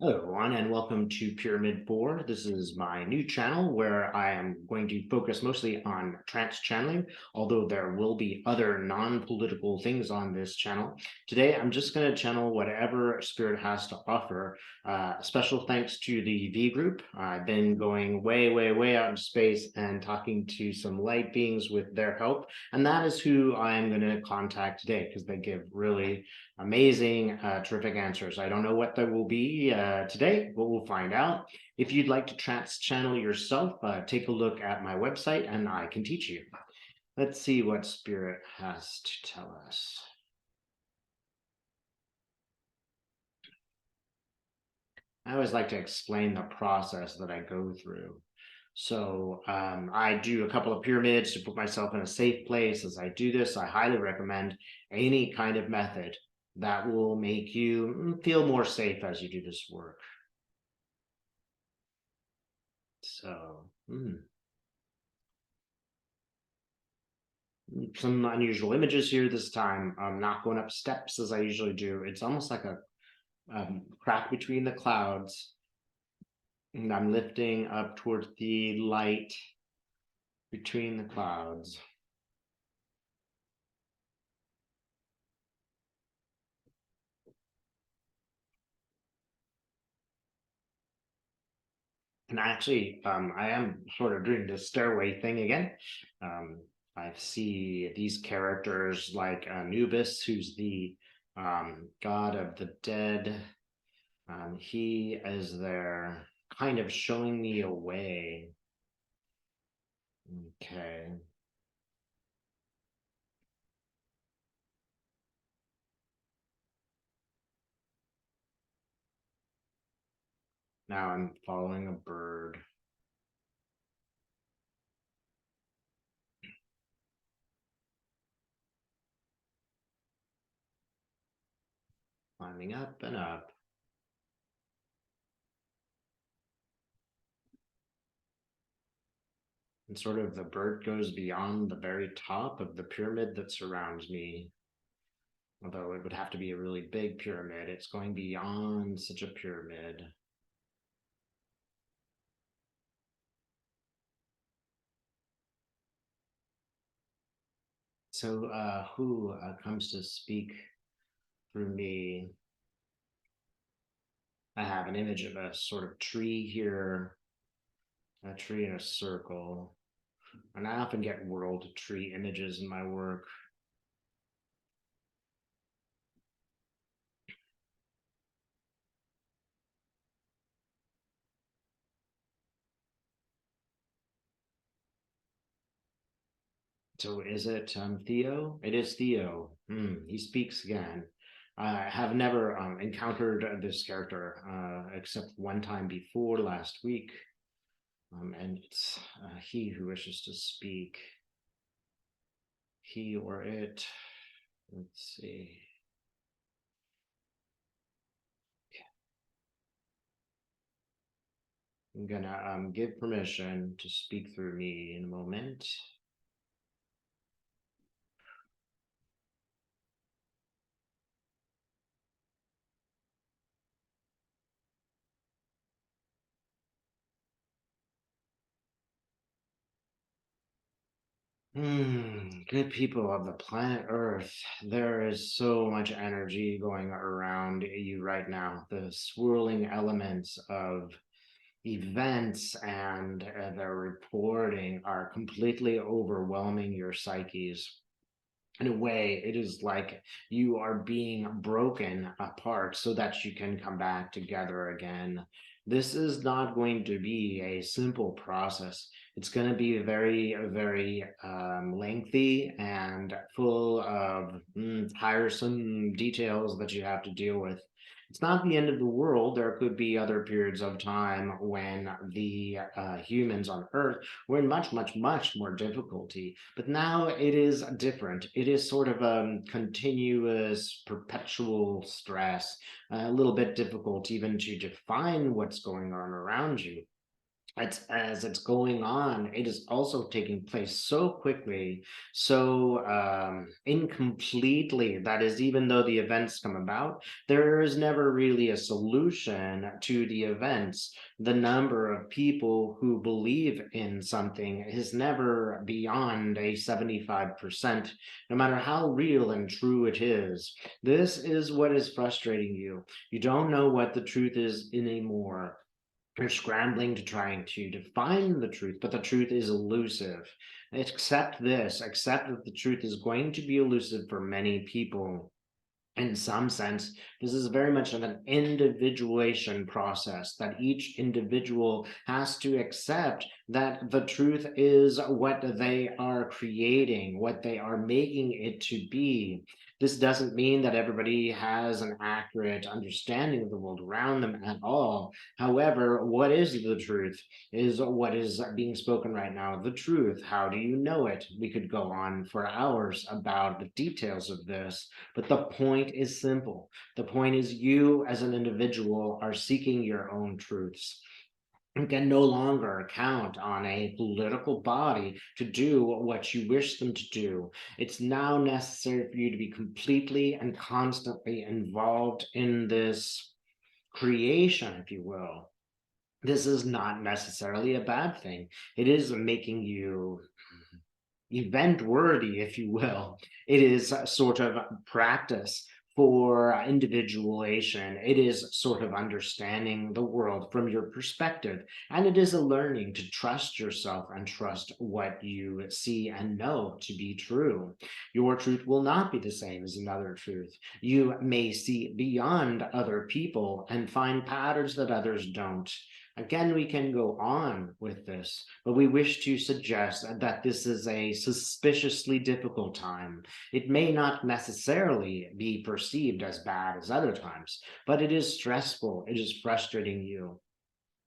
Hello, everyone, and welcome to Pyramid 4. This is my new channel where I am going to focus mostly on trance channeling, although there will be other non-political things on this channel. Today, I'm just going to channel whatever Spirit has to offer. Special thanks to the V group. I've been going way out in space and talking to some light beings with their help, and that is who I'm going to contact today because they give really amazing, terrific answers. I don't know what they will be today, but we'll find out. If you'd like to trance channel yourself, take a look at my website and I can teach you. Let's see what Spirit has to tell us. I always like to explain the process that I go through. So I do a couple of pyramids to put myself in a safe place. As I do this, I highly recommend any kind of method that will make you feel more safe as you do this work. So, some unusual images here this time. I'm not going up steps as I usually do. It's almost like a crack between the clouds. And I'm lifting up towards the light between the clouds. And actually, I am sort of doing the stairway thing again. I see these characters like Anubis, who's the god of the dead. He is there kind of showing me a way. Okay. Now I'm following a bird. Climbing up and up. And sort of the bird goes beyond the very top of the pyramid that surrounds me. Although it would have to be a really big pyramid, it's going beyond such a pyramid. So who comes to speak through me? I have an image of a sort of tree here, a tree in a circle. And I often get world tree images in my work. So is it Theo? It is Theo. He speaks again. I have never encountered this character except one time before last week. And it's he who wishes to speak. He or it. Let's see. I'm gonna give permission to speak through me in a moment. Good people of the planet Earth, there is so much energy going around you right now. The swirling elements of events and their reporting are completely overwhelming your psyches. In a way, it is like you are being broken apart so that you can come back together again. This is not going to be a simple process. It's going to be very lengthy and full of tiresome details that you have to deal with. It's not the end of the world. There could be other periods of time when the humans on Earth were in much more difficulty. But now it is different. It is sort of a continuous, perpetual stress, a little bit difficult even to define what's going on around you. As it's going on, it is also taking place so quickly, so incompletely, that is, even though the events come about, there is never really a solution to the events. The number of people who believe in something is never beyond a 75%, no matter how real and true it is. This is what is frustrating you. You don't know what the truth is anymore. You're scrambling to trying to define the truth, but the truth is elusive. Accept this, accept that the truth is going to be elusive for many people. In some sense, this is very much of an individuation process that each individual has to accept that the truth is what they are creating, what they are making it to be. This doesn't mean that everybody has an accurate understanding of the world around them at all. However, what is the truth is what is being spoken right now. The truth, how do you know it? We could go on for hours about the details of this, but the point is simple. The point is you as an individual are seeking your own truths. You can no longer count on a political body to do what you wish them to do. It's now necessary for you to be completely and constantly involved in this creation, if you will. This is not necessarily a bad thing. It is making you event worthy, if you will. It is a sort of practice for individuation. It is sort of understanding the world from your perspective. And it is a learning to trust yourself and trust what you see and know to be true. Your truth will not be the same as another truth. You may see beyond other people and find patterns that others don't. Again, we can go on with this, but we wish to suggest that this is a suspiciously difficult time. It may not necessarily be perceived as bad as other times, but it is stressful, it is frustrating you.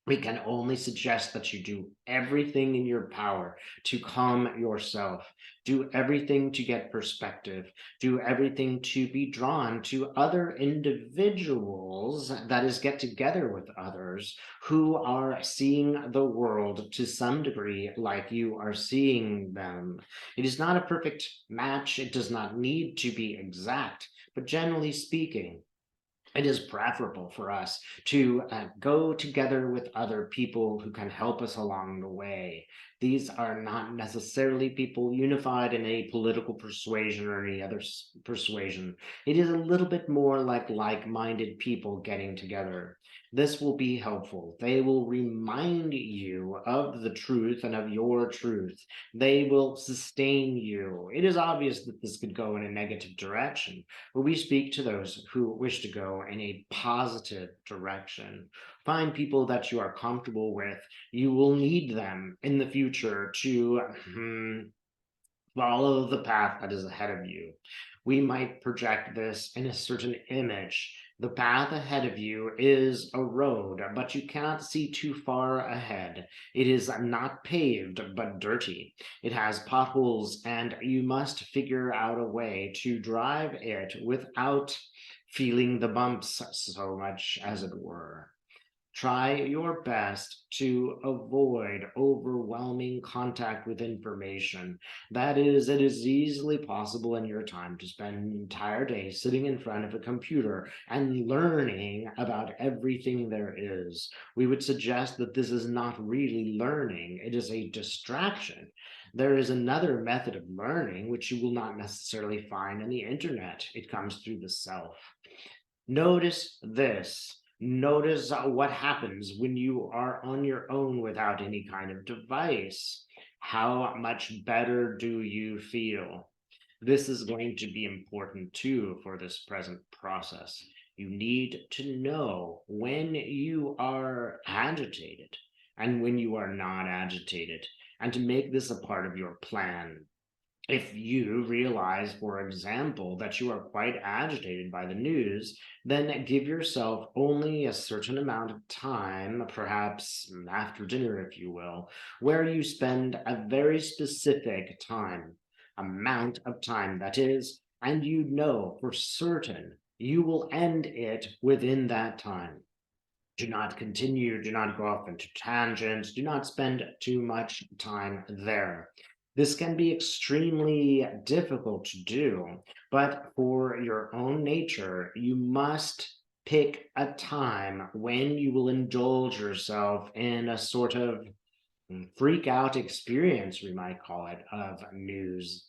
We can only suggest that you do everything in your power to calm yourself, do everything to get perspective, do everything to be drawn to other individuals, that is, get together with others who are seeing the world to some degree like you are seeing them. It is not a perfect match, it does not need to be exact, but generally speaking, it is preferable for us to go together with other people who can help us along the way. These are not necessarily people unified in a political persuasion or any other persuasion. It is a little bit more like-minded people getting together. This will be helpful. They will remind you of the truth and of your truth. They will sustain you. It is obvious that this could go in a negative direction, but we speak to those who wish to go in a positive direction. Find people that you are comfortable with. You will need them in the future to follow the path that is ahead of you. We might project this in a certain image. The path ahead of you is a road, but you cannot see too far ahead. It is not paved, but dirty. It has potholes, and you must figure out a way to drive it without feeling the bumps so much, as it were. Try your best to avoid overwhelming contact with information. That is, it is easily possible in your time to spend an entire day sitting in front of a computer and learning about everything there is. We would suggest that this is not really learning, it is a distraction. There is another method of learning which you will not necessarily find on the internet. It comes through the self. Notice this. Notice what happens when you are on your own without any kind of device. How much better do you feel? This is going to be important too for this present process. You need to know when you are agitated and when you are not agitated, and to make this a part of your plan. If you realize, for example, that you are quite agitated by the news, then give yourself only a certain amount of time, perhaps after dinner, if you will, where you spend a very specific amount of time, that is, and you know for certain you will end it within that time. Do not continue, do not go off into tangents, do not spend too much time there. This can be extremely difficult to do, but for your own nature, you must pick a time when you will indulge yourself in a sort of freak out experience, we might call it, of news.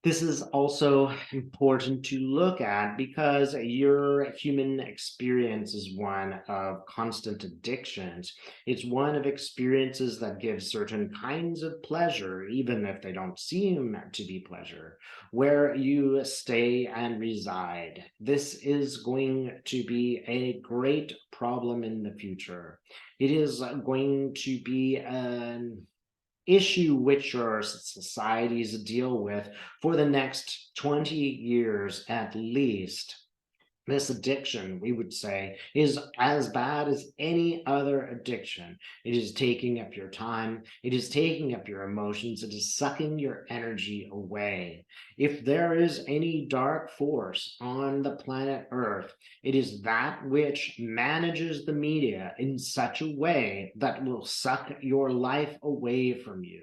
This is also important to look at because your human experience is one of constant addictions. It's one of experiences that give certain kinds of pleasure, even if they don't seem to be pleasure, where you stay and reside. This is going to be a great problem in the future. It is going to be an issue which our societies deal with for the next 20 years at least. This addiction, we would say, is as bad as any other addiction. It is taking up your time, it is taking up your emotions, it is sucking your energy away. If there is any dark force on the planet Earth, it is that which manages the media in such a way that will suck your life away from you.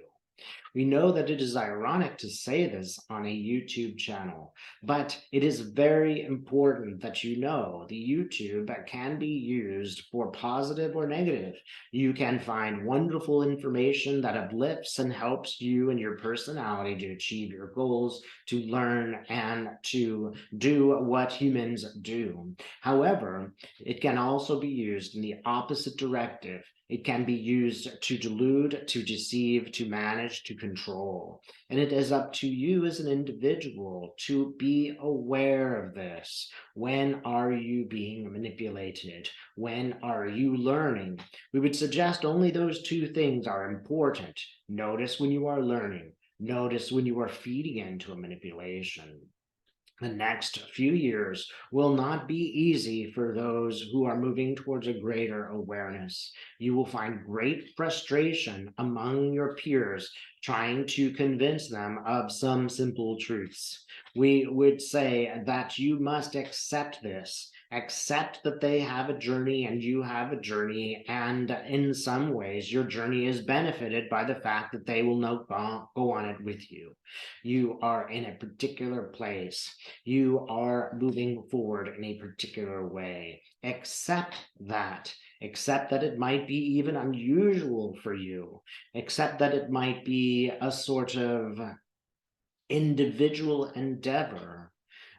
We know that it is ironic to say this on a YouTube channel, but it is very important that you know the YouTube can be used for positive or negative. You can find wonderful information that uplifts and helps you and your personality to achieve your goals, to learn and to do what humans do. However, it can also be used in the opposite directive. It can be used to delude, to deceive, to manage, to control. And it is up to you as an individual to be aware of this. When are you being manipulated? When are you learning? We would suggest only those two things are important. Notice when you are learning. Notice when you are feeding into a manipulation. The next few years will not be easy for those who are moving towards a greater awareness. You will find great frustration among your peers trying to convince them of some simple truths. We would say that you must accept this. Accept that they have a journey and you have a journey, and in some ways, your journey is benefited by the fact that they will not go on it with you. You are in a particular place, you are moving forward in a particular way. Accept that. Accept that it might be even unusual for you. Accept that it might be a sort of individual endeavor.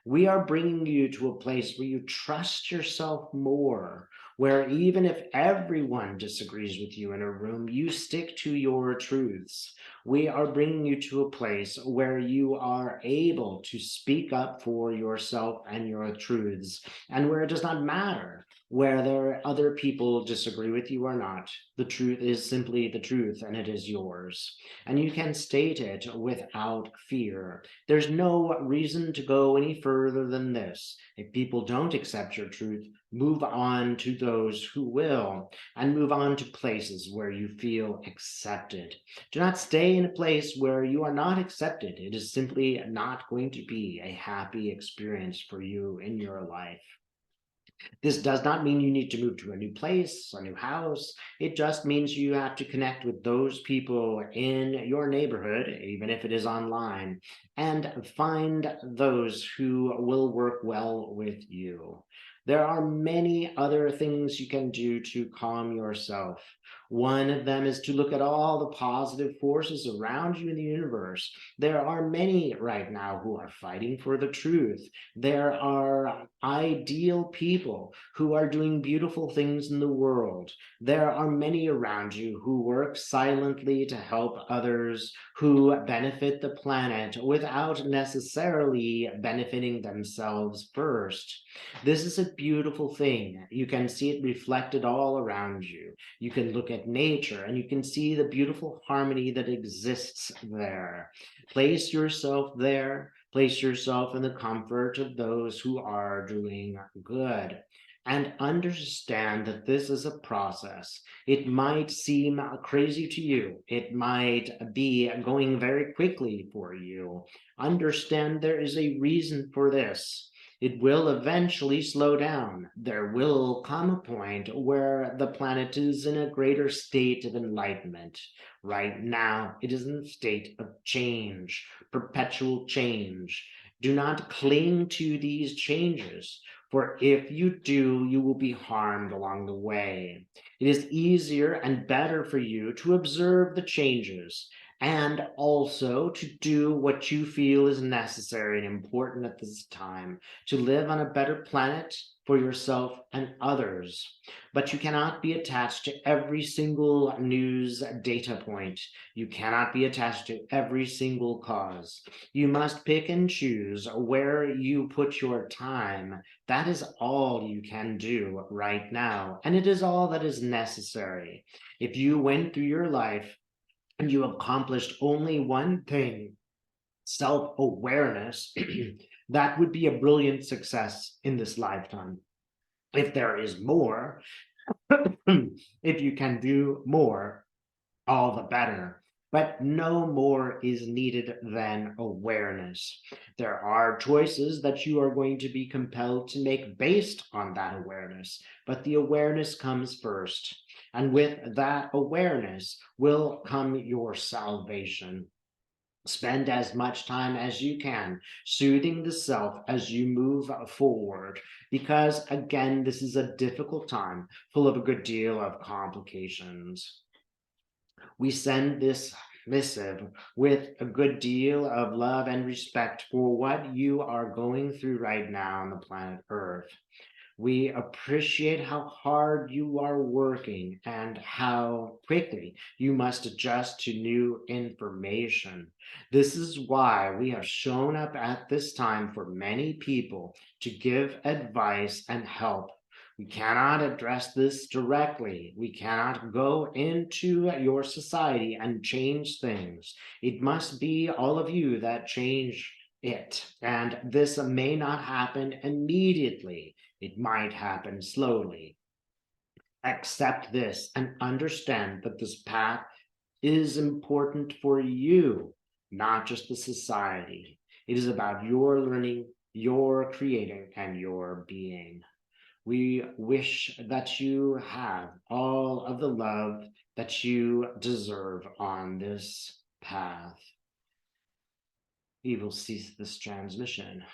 We are bringing you to a place where you trust yourself more, where even if everyone disagrees with you in a room, you stick to your truths. We are bringing you to a place where you are able to speak up for yourself and your truths, and where it does not matter whether other people disagree with you or not. The truth is simply the truth, and it is yours. And you can state it without fear. There's no reason to go any further than this. If people don't accept your truth, move on to those who will, and move on to places where you feel accepted. Do not stay in a place where you are not accepted. It is simply not going to be a happy experience for you in your life. This does not mean you need to move to a new place, a new house. It just means you have to connect with those people in your neighborhood, even if it is online, and find those who will work well with you. There are many other things you can do to calm yourself. One of them is to look at all the positive forces around you in the universe. There are many right now who are fighting for the truth. There are ideal people who are doing beautiful things in the world. There are many around you who work silently to help others, who benefit the planet without necessarily benefiting themselves first. This is a beautiful thing. You can see it reflected all around you. You can look at nature and you can see the beautiful harmony that exists there. Place yourself there. Place yourself in the comfort of those who are doing good. And understand that this is a process. It might seem crazy to you. It might be going very quickly for you. Understand there is a reason for this. It will eventually slow down. There will come a point where the planet is in a greater state of enlightenment. Right now, it is in a state of change, perpetual change. Do not cling to these changes, for if you do, you will be harmed along the way. It is easier and better for you to observe the changes and also to do what you feel is necessary and important at this time to live on a better planet for yourself and others. But you cannot be attached to every single news data point. You cannot be attached to every single cause. You must pick and choose where you put your time. That is all you can do right now, and it is all that is necessary. If you went through your life and you accomplished only one thing, self awareness, that would be a brilliant success in this lifetime. If there is more, if you can do more, all the better. But no more is needed than awareness. There are choices that you are going to be compelled to make based on that awareness, but the awareness comes first. And with that awareness will come your salvation. Spend as much time as you can soothing the self as you move forward, because again, this is a difficult time full of a good deal of complications. We send this missive with a good deal of love and respect for what you are going through right now on the planet Earth. We appreciate how hard you are working and how quickly you must adjust to new information. This is why we have shown up at this time for many people to give advice and help. We cannot address this directly. We cannot go into your society and change things. It must be all of you that change it. And this may not happen immediately. It might happen slowly. Accept this and understand that this path is important for you, not just the society. It is about your learning, your creating, and your being. We wish that you have all of the love that you deserve on this path. We will cease this transmission.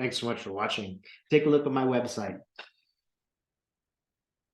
Thanks so much for watching. Take a look at my website.